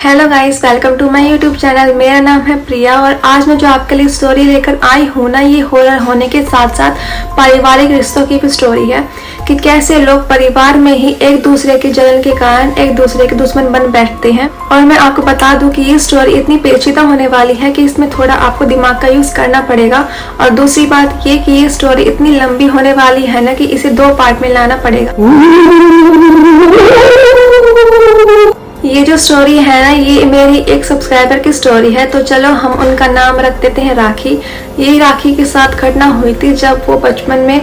Hello guys, welcome to my YouTube channel. मेरा नाम है प्रिया और आज मैं जो आपके लिए स्टोरी लेकर आई हूँ ना, ये हॉरर होने के साथ साथ पारिवारिक रिश्तों की भी स्टोरी है कि कैसे लोग परिवार में ही एक दूसरे के जलन के कारण एक दूसरे के दुश्मन बन बैठते हैं। और मैं आपको बता दूं कि ये स्टोरी इतनी पेचीदा होने वाली है कि इसमें थोड़ा आपको दिमाग का यूज करना पड़ेगा। और दूसरी बात ये कि ये स्टोरी इतनी लंबी होने वाली है ना कि इसे 2 पार्ट में लाना पड़ेगा। ये जो स्टोरी है ना, ये मेरी एक सब्सक्राइबर की स्टोरी है। तो चलो हम उनका नाम रख देते हैं राखी। ये राखी के साथ घटना हुई थी जब वो बचपन में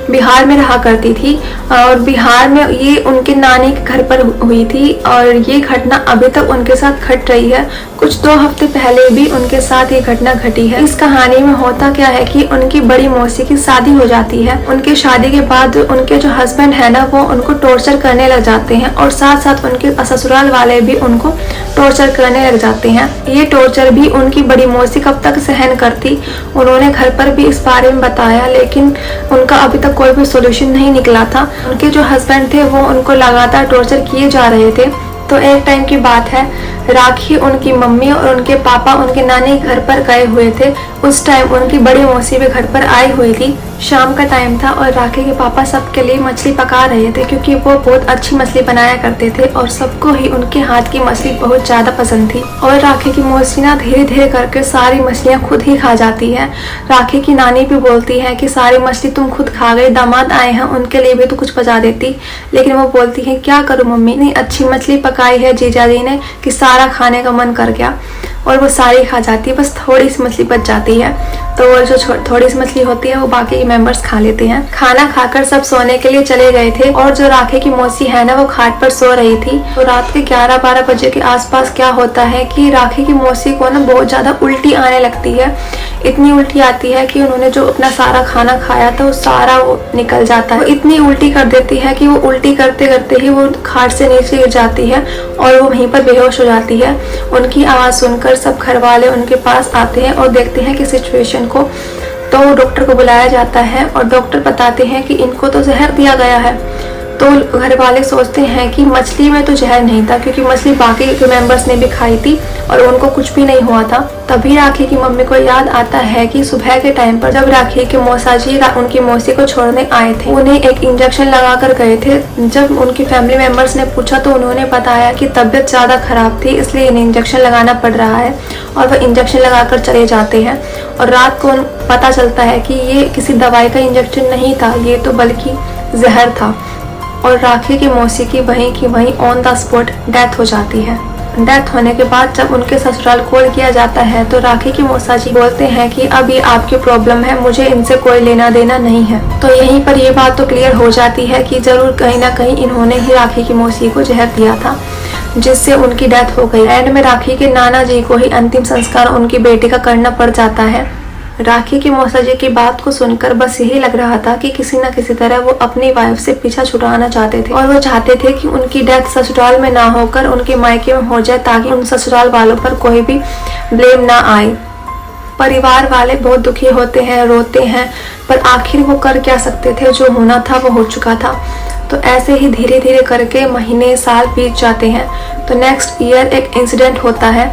बिहार में रहा करती थी और बिहार में ये उनके नानी के घर पर हुई थी। और ये घटना अभी तक उनके साथ घट रही है। कुछ 2 हफ्ते पहले भी उनके साथ ये घटना घटी है। इस कहानी में होता क्या है कि उनकी बड़ी मौसी की शादी हो जाती है। उनके शादी के बाद उनके जो हस्बैंड है ना, वो उनको टॉर्चर करने लग जाते हैं और साथ साथ उनके ससुराल वाले भी उनको टॉर्चर करने लग जाते हैं। ये टॉर्चर भी उनकी बड़ी मौसी कब तक सहन करती, उन्होंने घर पर भी इस बारे में बताया, लेकिन उनका अभी तक कोई भी सोल्यूशन नहीं निकला था। उनके जो हस्बैंड थे वो उनको लगातार टॉर्चर किए जा रहे थे। तो एक टाइम की बात है, राखी उनकी मम्मी और उनके पापा उनके नानी घर पर गए हुए थे। उस टाइम उनकी बड़ी मौसी भी घर पर आई हुई थी। शाम का टाइम था और राखी के पापा सबके लिए मछली पका रहे थे क्योंकि वो बहुत अच्छी मछली बनाया करते थे और सबको ही उनके हाथ की मछली बहुत ज्यादा पसंद थी। और राखी की मौसी ना धीरे धीरे करके सारी मछलियां खुद ही खा जाती है। राखी की नानी भी बोलती है कि सारी मछली तुम खुद खा गए, दामाद आए हैं उनके लिए भी तो कुछ बचा देती। लेकिन वो बोलती है क्या करूं मम्मी, इतनी अच्छी मछली पकाई है जीजा जी ने कि सारा खाने का मन कर गया। और वो सारी खा जाती है, बस थोड़ी सी मछली बच जाती है। तो वो जो थोड़ी सी मछली होती है वो बाकी मेंबर्स खा लेते हैं। खाना खाकर सब सोने के लिए चले गए थे और जो राखी की मौसी है ना, वो खाट पर सो रही थी। तो रात के 11-12 बजे के आसपास क्या होता है कि राखी की मौसी को ना बहुत ज्यादा उल्टी आने लगती है। इतनी उल्टी आती है कि उन्होंने जो अपना सारा खाना खाया था वो सारा वो निकल जाता है। वो इतनी उल्टी कर देती है कि वो उल्टी करते करते ही वो खाट से नीचे गिर जाती है और वो वहीं पर बेहोश हो जाती है। उनकी आवाज सुनकर सब घर वाले उनके पास आते हैं और देखते हैं कि सिचुएशन को। तो डॉक्टर को बुलाया जाता है और डॉक्टर बताते हैं कि इनको तो जहर दिया गया है। तो घर वाले सोचते हैं कि मछली में तो जहर नहीं था क्योंकि मछली बाकी के मेंबर्स ने भी खाई थी और उनको कुछ भी नहीं हुआ था। तभी राखी की मम्मी को याद आता है कि सुबह के टाइम पर जब राखी के मौसाजी उनकी मौसी को छोड़ने आए थे, उन्हें एक इंजेक्शन लगा कर गए थे। जब उनकी फैमिली मेंबर्स ने पूछा तो उन्होंने बताया कि तबीयत ज्यादा खराब थी इसलिए इन्हें इंजेक्शन लगाना पड़ रहा है। और वह इंजेक्शन लगाकर चले जाते हैं और रात को पता चलता है कि ये किसी दवाई का इंजेक्शन नहीं था, ये तो बल्कि जहर था। और राखी की मौसी की वहीं ऑन द स्पॉट डेथ हो जाती है। डेथ होने के बाद जब उनके ससुराल कॉल किया जाता है तो राखी की मौसाजी बोलते हैं कि अब ये आपकी प्रॉब्लम है, मुझे इनसे कोई लेना देना नहीं है। तो यहीं पर ये बात तो क्लियर हो जाती है कि जरूर कहीं ना कहीं इन्होंने ही राखी की मौसी को जहर दिया था जिससे उनकी डेथ हो गई। एंड में राखी के नाना जी को ही अंतिम संस्कार उनकी बेटी का करना पड़ जाता है। राखी की मौसाजी की बात को सुनकर बस यही लग रहा था कि किसी न किसी तरह वो अपनी वाइफ से पीछा छुड़ाना चाहते थे और वो चाहते थे कि उनकी डेथ ससुराल में ना होकर उनके मायके में हो जाए ताकि उन ससुराल वालों पर कोई भी ब्लेम ना आए। परिवार वाले बहुत दुखी होते हैं, रोते हैं, पर आखिर वो कर क्या सकते थे, जो होना था वो हो चुका था। तो ऐसे ही धीरे धीरे करके महीने साल बीत जाते हैं। तो नेक्स्ट ईयर एक इंसिडेंट होता है।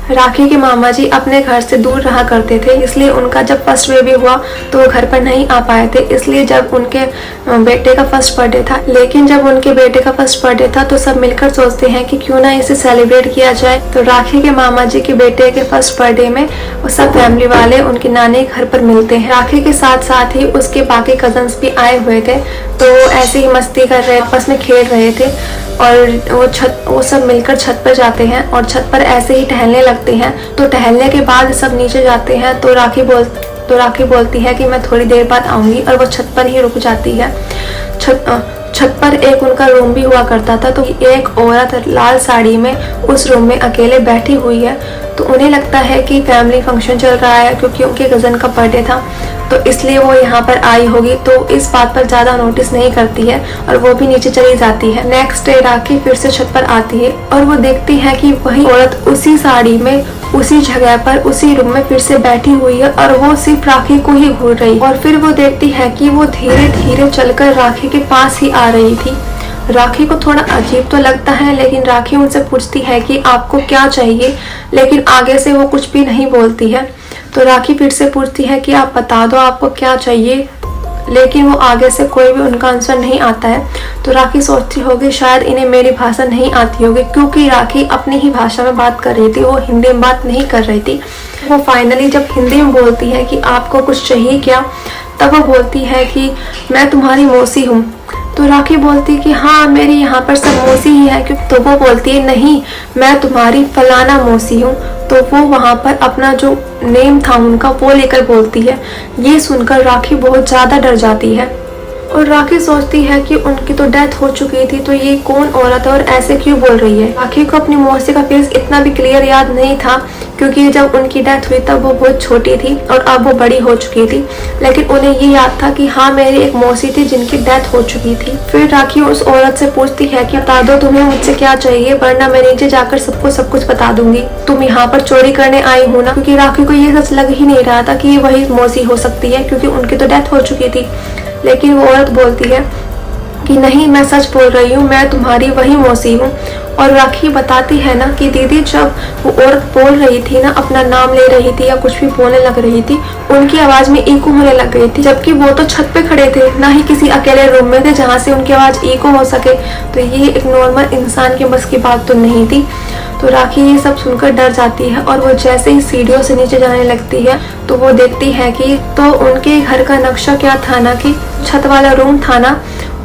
राखी के मामा जी अपने घर से दूर रहा करते थे, इसलिए उनका जब फर्स्ट बेबी हुआ तो वो घर पर नहीं आ पाए थे। इसलिए जब उनके बेटे का फर्स्ट बर्थडे था, लेकिन जब उनके बेटे का फर्स्ट बर्थडे था तो सब मिलकर सोचते हैं कि क्यों ना इसे सेलिब्रेट किया जाए। तो राखी के मामा जी के बेटे के फर्स्ट बर्थडे में सब फैमिली वाले उनके नानी घर पर मिलते हैं। राखी के साथ साथ ही उसके बाकी कजन्स भी आए हुए थे। तो ऐसे ही मस्ती कर रहे, आपस में खेल रहे थे और वो सब मिलकर छत पर जाते हैं और छत पर ऐसे ही टहलने लगते हैं। तो टहलने के बाद सब नीचे जाते हैं तो राखी बोलती है कि मैं थोड़ी देर बाद आऊंगी और वो छत पर ही रुक जाती है। छत पर एक उनका रूम भी हुआ करता था। तो एक औरत लाल साड़ी में उस रूम में अकेले बैठी हुई है। तो उन्हें लगता है कि फैमिली फंक्शन चल रहा है क्योंकि उनके कजन का बर्थडे था, तो इसलिए वो यहाँ पर आई होगी। तो इस बात पर ज्यादा नोटिस नहीं करती है और वो भी नीचे चली जाती है। नेक्स्ट डे राखी फिर से छत पर आती है और वो देखती है कि वही औरत उसी साड़ी में उसी जगह पर उसी रूम में फिर से बैठी हुई है और वो सिर्फ राखी को ही घूर रही। और फिर वो देखती है कि वो धीरे धीरे चलकर राखी के पास ही आ रही थी। राखी को थोड़ा अजीब तो लगता है, लेकिन राखी उनसे पूछती है कि आपको क्या चाहिए, लेकिन आगे से वो कुछ भी नहीं बोलती है। तो राखी फिर से पूछती है कि आप बता दो आपको क्या चाहिए, लेकिन वो आगे से कोई भी उनका आंसर नहीं आता है। तो राखी सोचती होगी शायद इन्हें मेरी भाषा नहीं आती होगी, क्योंकि राखी अपनी ही भाषा में बात कर रही थी, वो हिंदी में बात नहीं कर रही थी। वो फाइनली जब हिंदी में बोलती है कि आपको कुछ चाहिए क्या, तब वो बोलती है कि मैं तुम्हारी मौसी हूँ। तो राखी बोलती है कि हाँ मेरी यहाँ पर सब मौसी ही है। तो वो बोलती है नहीं, मैं तुम्हारी फलाना मौसी हूँ। तो वो वहाँ पर अपना जो नेम था उनका वो लेकर बोलती है। ये सुनकर राखी बहुत ज़्यादा डर जाती है और राखी सोचती है कि उनकी तो डेथ हो चुकी थी, तो ये कौन औरत है और ऐसे क्यों बोल रही है। राखी को अपनी मौसी का फेस इतना भी क्लियर याद नहीं था, क्योंकि जब उनकी डेथ हुई तब वो बहुत छोटी थी और अब वो बड़ी हो चुकी थी। लेकिन उन्हें ये याद था कि हाँ मेरी एक मौसी थी जिनकी डेथ हो चुकी थी। फिर राखी उस औरत से पूछती है कि बता दो तुम्हें मुझसे क्या चाहिए, वरना मैं नीचे जाकर सबको सब कुछ बता दूंगी। तुम यहाँ पर चोरी करने आई हो ना, क्योंकि राखी को ये सच लग ही नहीं रहा था कि ये वही मौसी हो सकती है, क्योंकि उनकी तो डेथ हो चुकी थी। लेकिन वो औरत बोलती है कि नहीं मैं सच बोल रही हूँ, मैं तुम्हारी वही मौसी हूँ। और राखी बताती है ना कि दीदी जब वो औरत बोल रही थी ना, अपना नाम ले रही थी या कुछ भी बोलने लग रही थी, उनकी आवाज में इको होने लग गई थी, जबकि वो तो छत पे खड़े थे, ना ही किसी अकेले रूम में थे जहाँ से उनकी आवाज इको हो सके। तो ये एक नॉर्मल इंसान के बस की बात तो नहीं थी। तो राखी ये सब सुनकर डर जाती है और वो जैसे ही सीढ़ियों से नीचे जाने लगती है तो वो देखती है कि तो उनके घर का नक्शा क्या था ना, कि छत वाला रूम था ना,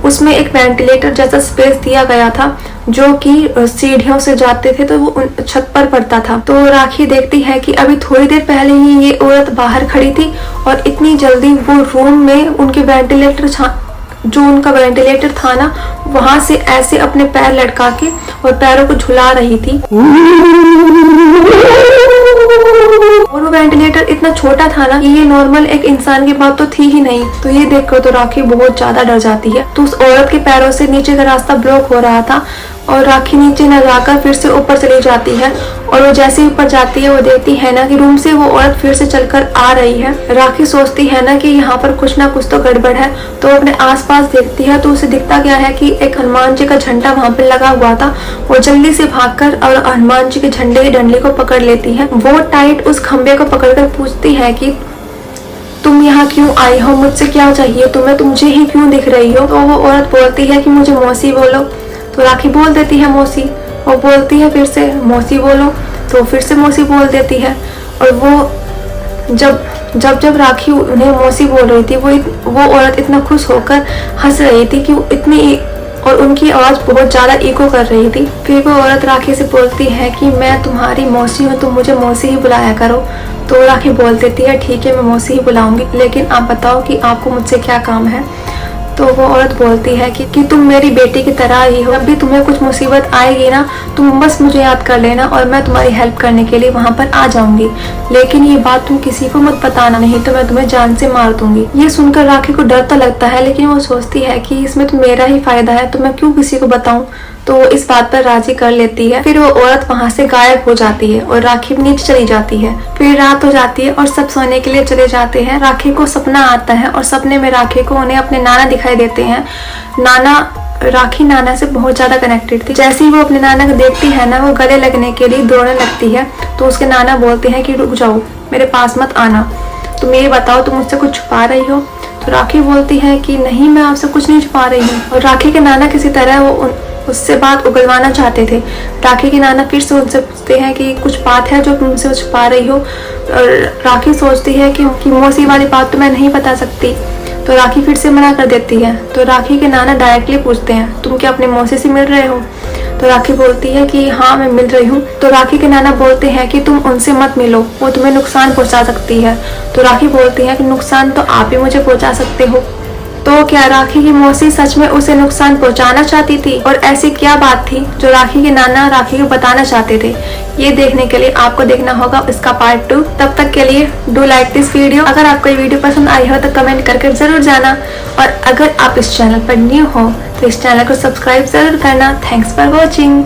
उसमें एक वेंटिलेटर जैसा स्पेस दिया गया था जो कि सीढ़ियों से जाते थे, तो वो छत पर पड़ता था। तो राखी देखती है कि अभी थोड़ी देर पहले ही ये औरत बाहर खड़ी थी और इतनी जल्दी वो रूम में उनके जो उनका वेंटिलेटर था ना, वहां से ऐसे अपने पैर लटका के और पैरों को झुला रही थी। और वो वेंटिलेटर इतना छोटा था ना कि ये नॉर्मल एक इंसान की बात तो थी ही नहीं। तो ये देखकर तो राखी बहुत ज्यादा डर जाती है। तो उस औरत के पैरों से नीचे का रास्ता ब्लॉक हो रहा था और राखी नीचे न जाकर फिर से ऊपर चली जाती है। और वो जैसे ही ऊपर जाती है वो देखती है ना कि रूम से वो औरत फिर से चलकर आ रही है। राखी सोचती है ना कि यहाँ पर कुछ ना कुछ तो गड़बड़ है, तो अपने आसपास देखती है तो उसे दिखता क्या है कि एक हनुमान जी का झंडा वहाँ पे लगा हुआ था। वो जल्दी से भागकर और हनुमान जी के झंडे की डंडली को पकड़ लेती है। वो टाइट उस खंबे को पकड़कर पूछती है कि तुम यहाँ क्यों आई हो, मुझसे क्या चाहिए तुम्हें, तुम मुझे ही क्यों दिख रही हो। तो वो औरत बोलती है कि मुझे मौसी बोलो। तो राखी बोल देती है मौसी। और बोलती है फिर से मौसी बोलो, तो फिर से मौसी बोल देती है। और वो जब राखी उन्हें मौसी बोल रही थी, वो औरत इतना खुश होकर हंस रही थी कि वो इतनी, और उनकी आवाज बहुत ज्यादा इको कर रही थी। फिर वो औरत राखी से बोलती है कि मैं तुम्हारी मौसी हूँ, तुम मुझे मौसी ही बुलाया करो। तो राखी बोल देती है ठीक है मैं मौसी ही बुलाऊंगी, लेकिन आप बताओ कि आपको मुझसे क्या काम है। तो वो औरत बोलती है कि तुम मेरी बेटी की तरह ही हो, जब भी तुम्हें कुछ मुसीबत आएगी ना, तुम बस मुझे याद कर लेना और मैं तुम्हारी हेल्प करने के लिए वहाँ पर आ जाऊंगी। लेकिन ये बात तुम किसी को मत बताना, नहीं तो मैं तुम्हें जान से मार दूंगी। ये सुनकर राखी को डर तो लगता है, लेकिन वो सोचती है कि इसमें तो मेरा ही फायदा है, तो मैं क्यों किसी को बताऊं। तो वो इस बात पर राजी कर लेती है। फिर वो औरत वहाँ से गायब हो जाती है और राखी नीचे चली जाती है। फिर रात हो जाती है और सब सोने के लिए चले जाते हैं। राखी को सपना आता है और सपने में राखी को उन्हें अपने नाना दिखाई देते हैं। राखी नाना से बहुत ज्यादा कनेक्टेड थी। जैसे ही वो अपने नाना को देखती है ना, वो गले लगने के लिए दौड़ने लगती है। तो उसके नाना बोलते हैं कि रुक जाओ, मेरे पास मत आना, तुम ये बताओ तुम मुझसे कुछ छुपा रही हो। तो राखी बोलती है कि नहीं मैं आपसे कुछ नहीं छुपा रही हूँ। और राखी के नाना किसी तरह वो उससे बात उगलवाना चाहते थे। राखी के नाना फिर से उनसे पूछते हैं कि कुछ बात है जो तुम मुझसे छुपा रही हो। और राखी सोचती है कि मौसी वाली बात तो मैं नहीं बता सकती। तो राखी फिर से मना कर देती है। तो राखी के नाना डायरेक्टली पूछते हैं तुम क्या अपनी मौसी से मिल रहे हो। तो राखी बोलती है कि हाँ मैं मिल रही हूँ। तो राखी के नाना बोलते हैं कि तुम उनसे मत मिलो, वो तुम्हें नुकसान पहुंचा सकती है। तो राखी बोलती है कि नुकसान तो आप ही मुझे पहुंचा सकते हो। तो क्या राखी की मौसी सच में उसे नुकसान पहुंचाना चाहती थी, और ऐसी क्या बात थी जो राखी के नाना राखी को बताना चाहते थे। ये देखने के लिए आपको देखना होगा इसका पार्ट 2। तब तक के लिए डू लाइक दिस वीडियो। अगर आपको ये वीडियो पसंद आई हो तो कमेंट करके जरूर जाना, और अगर आप इस चैनल पर न्यू हो तो इस चैनल को सब्सक्राइब जरूर करना। Thanks for watching.